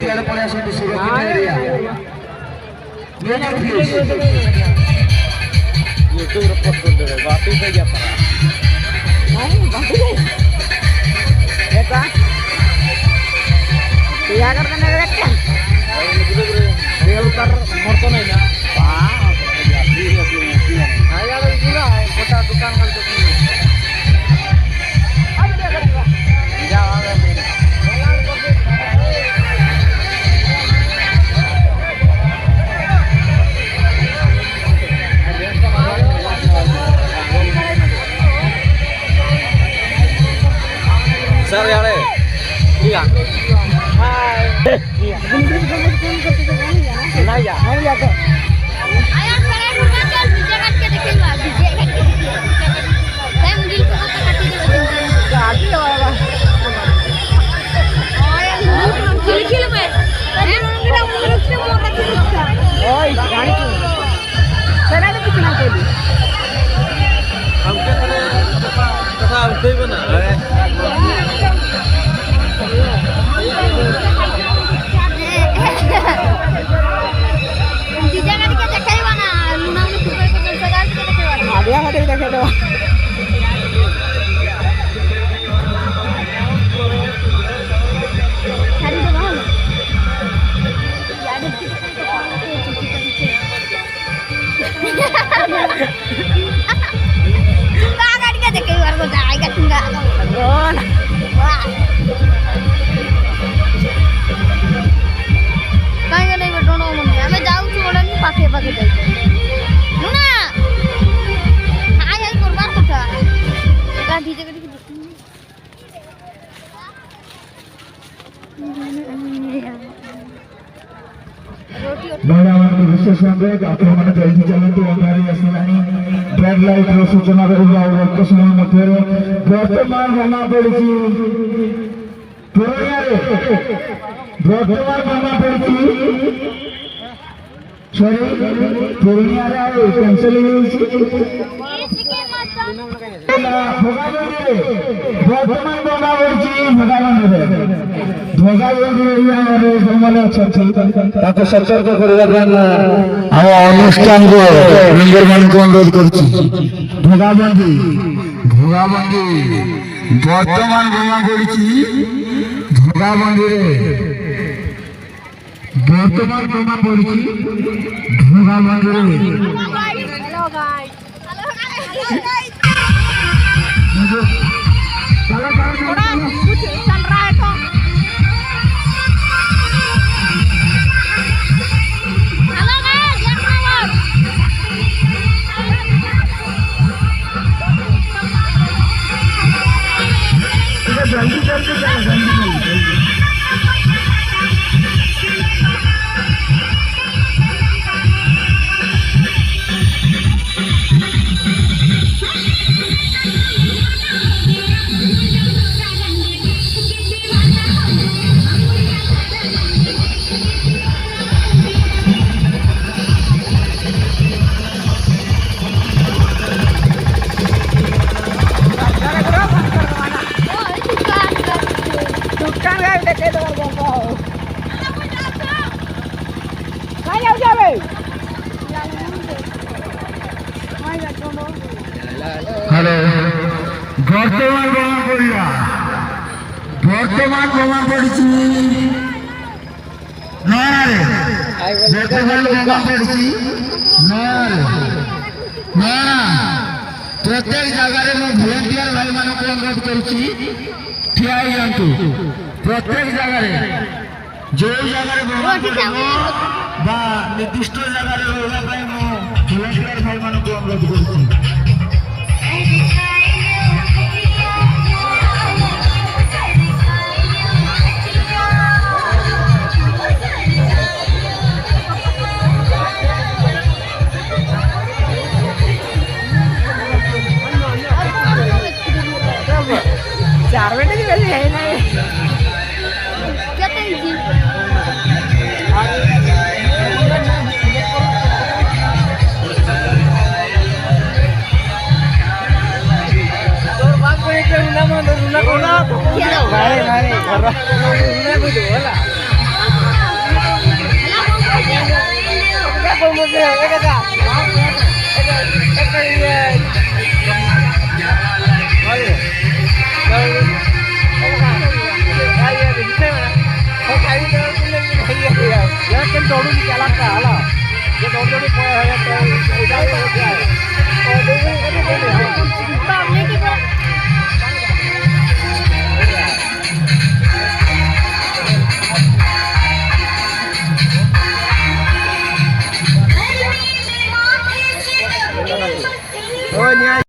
इधर पड़े आसते सुरक्षित area music please YouTube report कर दे वापस से गया पड़ा नहीं वापस ऐसा क्या करते हैं देखते हैं रेल कर मोड़ तो नहीं ना वाह आया तो पूरा छोटा दुकान वाला तो अब क्या करेगा जा आगे सर यार iya hai iya नहीं जा नहीं जाते आया सारे रुपया चल डीजे काट के देखेगा डीजे काट के टाइम दिल को तो काट के गाड़ी वाला आया खिल में अरे उनका मुंह से मुंह रख दिया ओए गाड़ी क्यों चला तो कुछ ना कोई हम क्या करें कथा उठे बना है डीजे काट के देखेगा ना लुना में सुपर को सगाल के देखेगा आगे आगे देखे तो सारी तो बाहर याद है का काट के देखेगा को जाएगा तुंगा कौन वाह काहे नहीं मैं डोनो मन हमें जाऊ छु बोलन पाके पाके जाई लुना हाय हाय करबार কথা का डीजे करी महिलाମାନଙ୍କୁ ବିଶେଷ ଅନୁରୋଧ ଆପଣମାନେ ଜଲ୍ଦି ଚାଲନ୍ତୁ ଅନ୍ଧାରି ଆସିଲାଣି ରେଡ୍ ଲାଇଟ୍ର ସୂଚନା ରହିବ ଆଉ ଅଳ୍ପ ସମୟ ମଧ୍ୟରେ ବର୍ତ୍ତମାନ ଜଣା ପଡ଼ିଛି ପୂର୍ଣ୍ଣିଆରେ ବର୍ତ୍ତମାନ ଜଣା ପଡ଼ିଛି ସରି ପୂର୍ଣ୍ଣିଆରେ ଆଉ କ୍ୟାନ୍ସେଲ ହେଇଯାଇଛି ବର୍ତ୍ତମାନ ଜଣା ପଡ଼ିଛି ଭୋଗାବଣ୍ଡରେ ଭୋଗାବଣ୍ଡି ଏରିଆରେ ଯେଉଁମାନେ ଅଛନ୍ତି ତାକୁ ସତର୍କ କରିବା ପାଇଁ ଆମ ଅନୁଷ୍ଠାନକୁ ମେମ୍ବରମାନଙ୍କୁ ଅନୁରୋଧ କରୁଛି ଭୋଗାବଣ୍ଡି ବର୍ତ୍ତମାନ ଜଣା ପଡ଼ିଛି ଭୋଗାବଣ୍ଡିରେ ବର୍ତ୍ତମାନ ଜଣା ପଡ଼ିଛି ଭୋଗାବଣ୍ଡିରେ हेलो गाइस चलो थोड़ा कुछ चल रहा है तो हेलो गाइस एक नंबर जल्दी जल्दी हेलो बर्तमान जमा पड़ा बर्तमान जमा पड़ी नयारे बर्तमान जमा पड़ी नयारे नया प्रत्येक जगह भलेंटियर भाई मान को अनुरोध करुच्ची ठिया जातु प्रत्येक जगह जो जगह निर्दिष्ट जगह भलेंटियर भाई मान को अनुरोध करुच्ची चार मिनट की वजह है ना कहते हैं जी Mana? हमने की बोला Oh, ini